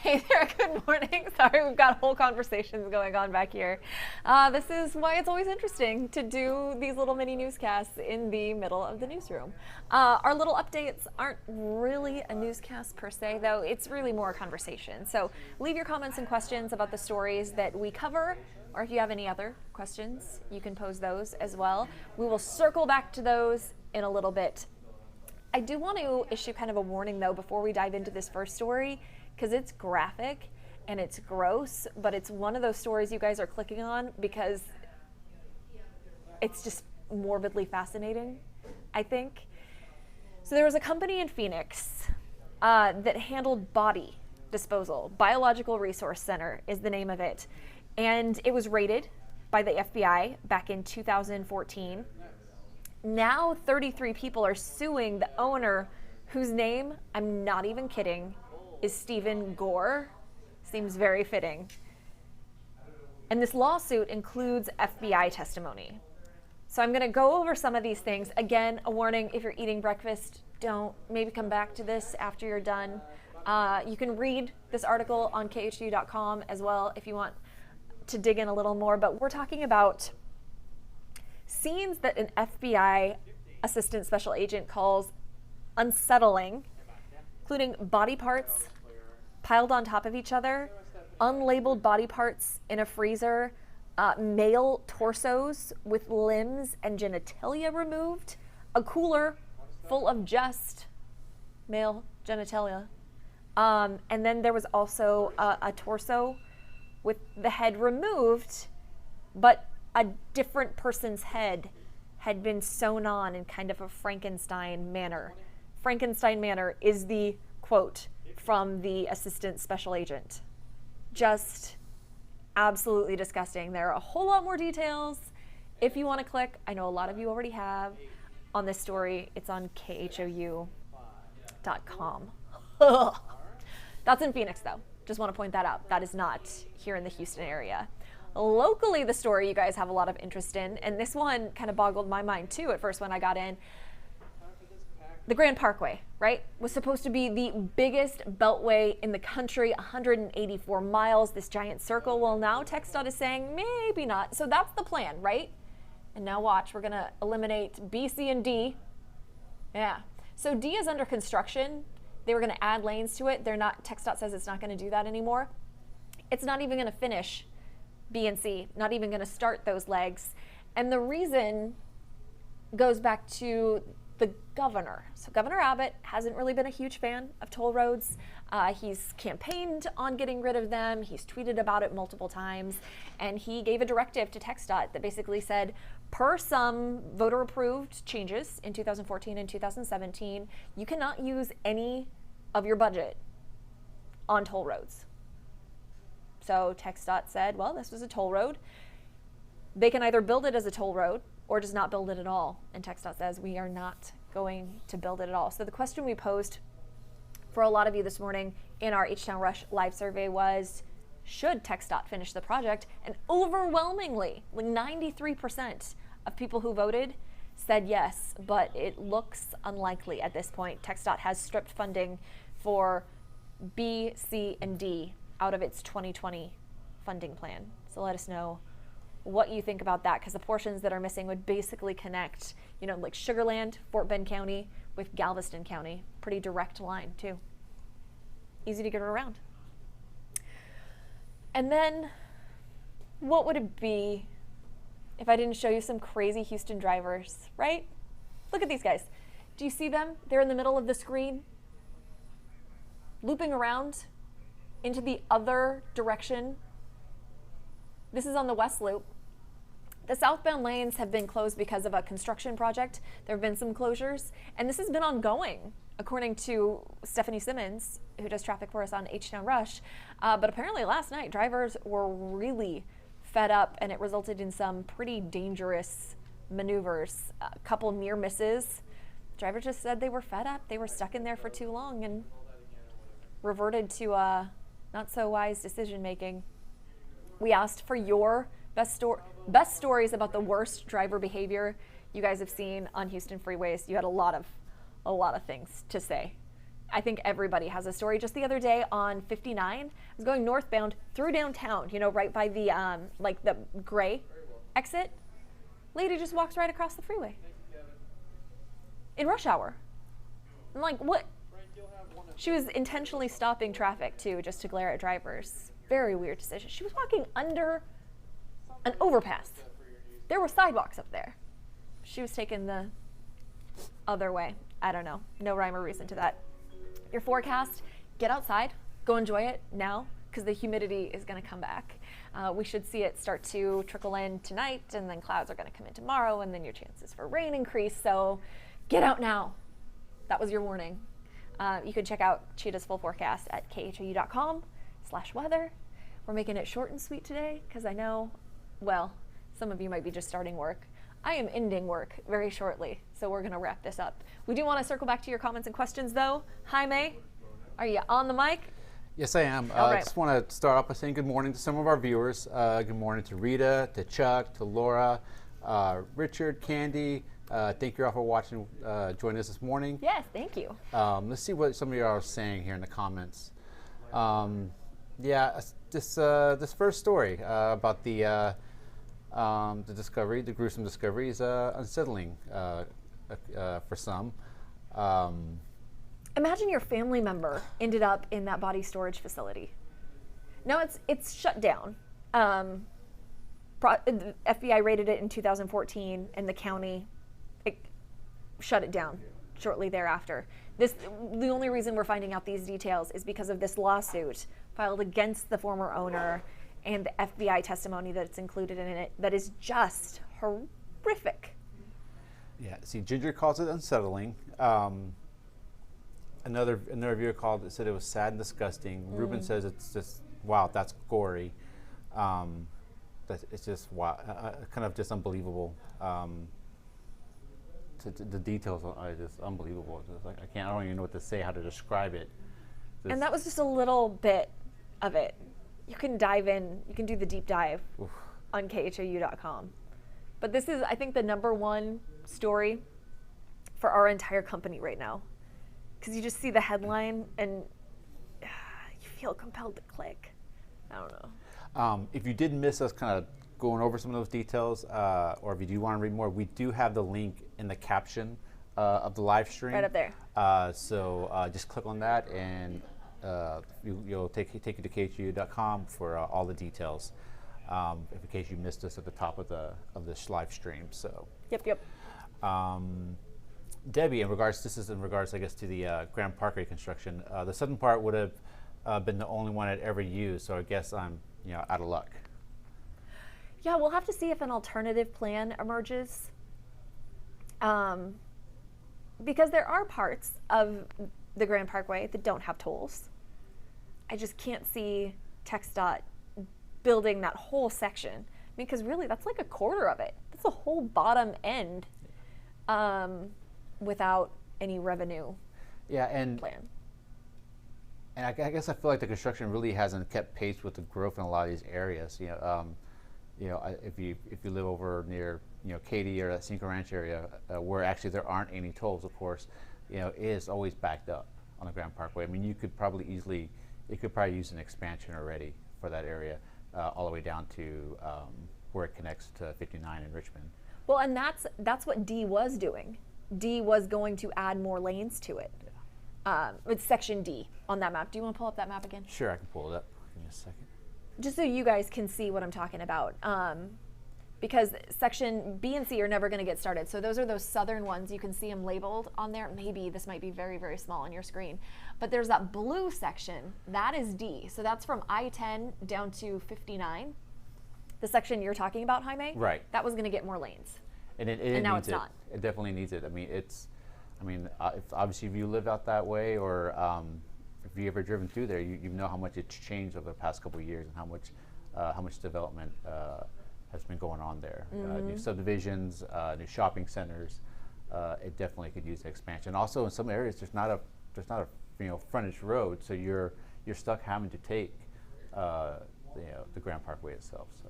Hey there, good morning. Sorry, we've got whole conversations going on back here. This is why it's always interesting to do these little mini newscasts in the middle of the newsroom. Our little updates aren't really a newscast per se, though. It's really more a conversation. So leave your comments and questions about the stories that we cover, or if you have any other questions, you can pose those as well. We will circle back to those in a little bit. I do want to issue kind of a warning, though, before we dive into this first story, because it's graphic and it's gross, but it's one of those stories you guys are clicking on because it's just morbidly fascinating, I think. So there was a company in Phoenix that handled body disposal. Biological Resource Center is the name of it. And it was raided by the FBI back in 2014. Now 33 people are suing the owner, whose name, I'm not even kidding, is Stephen Gore. Seems very fitting. And this lawsuit includes FBI testimony. So I'm going to go over some of these things. Again, a warning, if you're eating breakfast, don't. Maybe come back to this after you're done. You can read this article on khu.com as well if you want to dig in a little more. But we're talking about scenes that an FBI assistant special agent calls unsettling, including body parts piled on top of each other, unlabeled body parts in a freezer, male torsos with limbs and genitalia removed, a cooler full of just male genitalia. And then there was also a torso with the head removed, but a different person's head had been sewn on in kind of a Frankenstein manner. Frankenstein manner is the quote from the assistant special agent. Just absolutely disgusting. There are a whole lot more details if you want to click. I know a lot of you already have on this story. It's on khou.com. That's in Phoenix, though. Just want to point that out. That is not here in the Houston area. Locally, the story you guys have a lot of interest in, and this one kind of boggled my mind too at first when I got in. The Grand Parkway, right, was supposed to be the biggest beltway in the country, 184 miles, this giant circle. Well, now TxDOT is saying maybe not. So that's the plan, right? And now watch, we're going to eliminate B, C, and D. Yeah. So D is under construction. They were going to add lanes to it. They're not, TxDOT says it's not going to do that anymore. It's not even going to finish B and C, not even going to start those legs. And the reason goes back to the governor. So Governor Abbott hasn't really been a huge fan of toll roads. He's campaigned on getting rid of them. He's tweeted about it multiple times. And he gave a directive to TxDOT that basically said, per some voter-approved changes in 2014 and 2017, you cannot use any of your budget on toll roads. So TxDOT said, well, this was a toll road. They can either build it as a toll road or just not build it at all. And TxDOT says, we are not going to build it at all. So the question we posed for a lot of you this morning in our H-Town Rush live survey was, should TxDOT finish the project? And overwhelmingly, like 93% of people who voted said yes, but it looks unlikely at this point. TxDOT has stripped funding for B, C, and D out of its 2020 funding plan. So let us know what you think about that, because the portions that are missing would basically connect, you know, like Sugar Land, Fort Bend County with Galveston County. Pretty direct line too. Easy to get around. And then what would it be if I didn't show you some crazy Houston drivers, right? Look at these guys. Do you see them? They're in the middle of the screen, looping around into the other direction. This is on the West Loop. The southbound lanes have been closed because of a construction project. There have been some closures, and this has been ongoing, according to Stephanie Simmons, who does traffic for us on H-Town Rush. But apparently last night, drivers were really fed up, and it resulted in some pretty dangerous maneuvers. A couple near misses. Drivers just said they were fed up. They were stuck in there for too long and reverted to not so wise decision making. We asked for your best stories about the worst driver behavior you guys have seen on Houston freeways. You had a lot of things to say. I think everybody has a story. Just the other day on 59, I was going northbound through downtown, right by the like the gray exit. Lady just walks right across the freeway in rush hour. I'm like, what? She was intentionally stopping traffic too, just to glare at drivers. Very weird decision. She was walking under an overpass. There were sidewalks up there. She was taking the other way. I don't know. No rhyme or reason to that. Your forecast, get outside, go enjoy it now, because the humidity is going to come back. We should see it start to trickle in tonight, and then clouds are going to come in tomorrow, and then your chances for rain increase. So get out now. That was your warning. You can check out Cheetah's full forecast at khou.com/weather. We're making it short and sweet today, because I know, well, some of you might be just starting work. I am ending work very shortly, so we're going to wrap this up. We do want to circle back to your comments and questions, though. Jaime, are you on the mic? Yes, I am. All I right. just want to start off by saying good morning to some of our viewers. Good morning to Rita, to Chuck, to Laura, Richard, Candy. Thank you all for watching, joining us this morning. Yes, thank you. Let's see what some of you are saying here in the comments. This first story about the discovery, the gruesome discovery, is unsettling for some. Imagine your family member ended up in that body storage facility. Now it's shut down. The FBI raided it in 2014, and the county shut it down shortly thereafter. The only reason we're finding out these details is because of this lawsuit filed against the former owner and the FBI testimony that's included in it that is just horrific. Yeah, see, Ginger calls it unsettling. Another viewer called it, said it was sad and disgusting. Ruben says it's just, wow, that's gory. It's just, wow, kind of just unbelievable. The details are just unbelievable. Just like, I don't even know what to say, how to describe it. And that was just a little bit of it. You can dive in, you can do the deep dive on khou.com. But this is, I think, the #1 story for our entire company right now. Because you just see the headline and you feel compelled to click. I don't know. If you did miss us kind of going over some of those details, or if you do want to read more, we do have the link in the caption of the live stream. Right up there. So just click on that, and you'll take you to khou.com for all the details, in case you missed us at the top of this live stream. So. Yep. Debbie, this is in regards, I guess, to the Grand Parkway construction. The southern part would have been the only one I'd ever used, so I guess I'm out of luck. Yeah, we'll have to see if an alternative plan emerges. Because there are parts of the Grand Parkway that don't have tolls. I just can't see TxDOT building that whole section, because really that's like a quarter of it. That's the whole bottom end without any revenue plan. And I guess I feel like the construction really hasn't kept pace with the growth in a lot of these areas. If you live over near Katy or that Cinco Ranch area, where actually there aren't any tolls, of course, it is always backed up on the Grand Parkway. I mean, you could probably use an expansion already for that area, all the way down to where it connects to 59 in Richmond. Well, and that's what D was doing. D was going to add more lanes to it. Yeah. It's section D on that map. Do you want to pull up that map again? Sure, I can pull it up. Give me a second. Just so you guys can see what I'm talking about. Because section B and C are never going to get started. So those are those southern ones. You can see them labeled on there. Maybe this might be very, very small on your screen. But there's that blue section. That is D. So that's from I-10 down to 59. The section you're talking about, Jaime? Right. That was going to get more lanes. And now needs it's not. It definitely needs it. If you live out that way, or if you've ever driven through there, you know how much it's changed over the past couple of years, and how much development has been going on there. New subdivisions, new shopping centers. It definitely could use expansion. Also, in some areas, there's not a frontage road, so you're stuck having to take the Grand Parkway itself. So.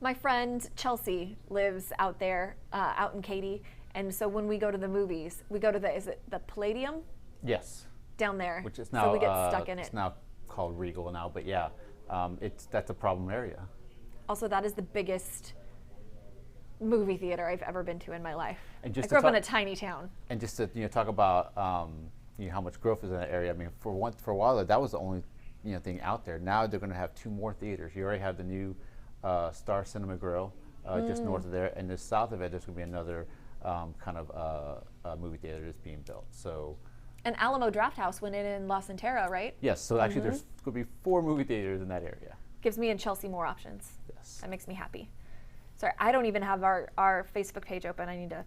My friend Chelsea lives out there, out in Katy, and so when we go to the movies, we go to is it the Palladium? Yes. down there. Which is now, so we get stuck in it. It's now called Regal now, but yeah, that's a problem area. Also, that is the biggest movie theater I've ever been to in my life. And just I grew up in a tiny town. And just to talk about how much growth is in that area. I mean, for a while that was the only thing out there. Now they're going to have 2 more theaters. You already have the new Star Cinema Grill just north of there, and just south of it, there's going to be another kind of movie theater that's being built. So. And Alamo Drafthouse went in La Centera, right? Yes. So actually, there's going to be 4 movie theaters in that area. Gives me and Chelsea more options. Yes. That makes me happy. Sorry, I don't even have our Facebook page open. I need to.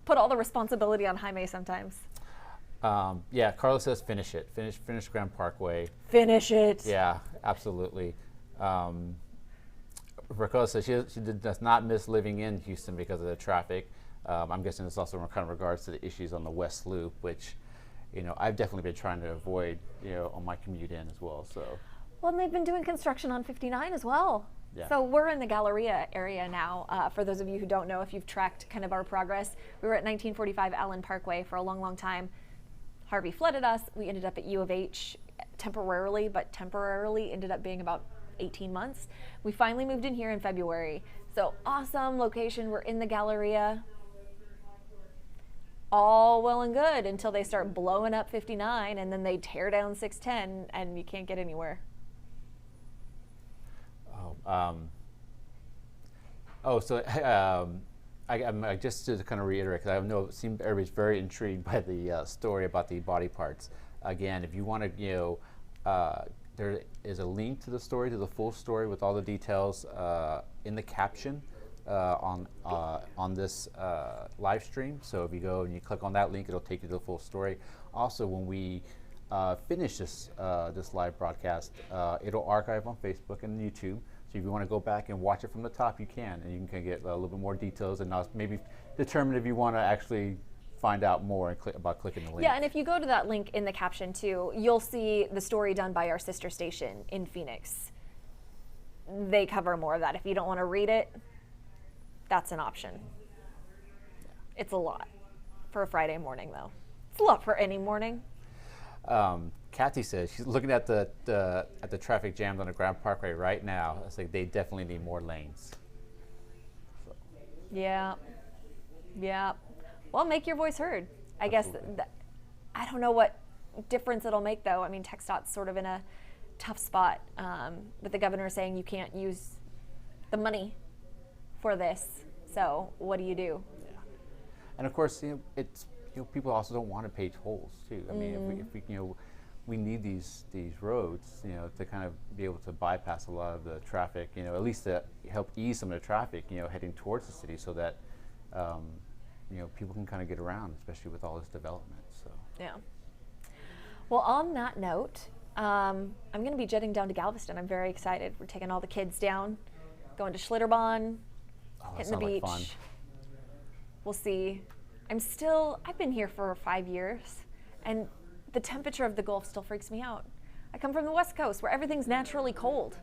Put all the responsibility on Jaime sometimes. Yeah, Carla says finish it. Finish Grand Parkway. Finish it. Yeah, absolutely. Raquel says she does not miss living in Houston because of the traffic. I'm guessing it's also in kind of regards to the issues on the West Loop, which, I've definitely been trying to avoid, on my commute in as well. So. Well, and they've been doing construction on 59 as well. Yeah. So we're in the Galleria area now. For those of you who don't know, if you've tracked kind of our progress, we were at 1945 Allen Parkway for a long, long time. Harvey flooded us. We ended up at U of H temporarily, but temporarily ended up being about 18 months. We finally moved in here in February. So awesome location. We're in the Galleria. All well and good until they start blowing up 59 and then they tear down 610 and you can't get anywhere. I just to kind of reiterate, because I know it seems everybody's very intrigued by the story about the body parts. Again, if you want to, there is a link to the story, to the full story with all the details in the caption on this live stream. So if you go and you click on that link, it'll take you to the full story. Also, when we finish this live broadcast, it'll archive on Facebook and YouTube. So if you want to go back and watch it from the top, you can, and you can get a little bit more details and maybe determine if you want to actually find out more and about clicking the link. Yeah, and if you go to that link in the caption too, you'll see the story done by our sister station in Phoenix. They cover more of that. If you don't want to read it, that's an option. Yeah. It's a lot for a Friday morning, though. It's a lot for any morning. Kathy says she's looking at the traffic jams on the Grand Parkway right now. It's like they definitely need more lanes. So. Yeah. Well, make your voice heard. I Absolutely. guess I don't know what difference it'll make, though. I mean, TxDOT's sort of in a tough spot with the governor saying you can't use the money for this. So what do you do? Yeah. And of course, it's people also don't want to pay tolls too. I mean, if we we need these roads, to kind of be able to bypass a lot of the traffic, at least to help ease some of the traffic, heading towards the city, so that people can kind of get around, especially with all this development. So. Yeah. Well, on that note, I'm going to be jetting down to Galveston. I'm very excited. We're taking all the kids down, going to Schlitterbahn, hitting the beach. Like fun. We'll see. I've been here for 5 years, and the temperature of the Gulf still freaks me out. I come from the West Coast where everything's naturally cold.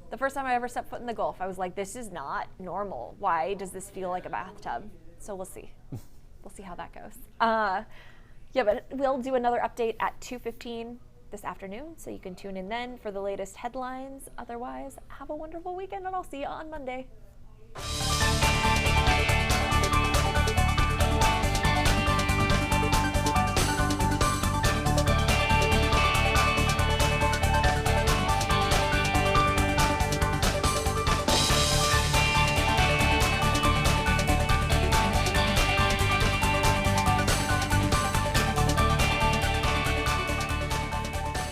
The first time I ever stepped foot in the Gulf, I was like, this is not normal. Why does this feel like a bathtub? So we'll see. We'll see how that goes. Yeah, but we'll do another update at 2:15 this afternoon, so you can tune in then for the latest headlines. Otherwise, have a wonderful weekend, and I'll see you on Monday.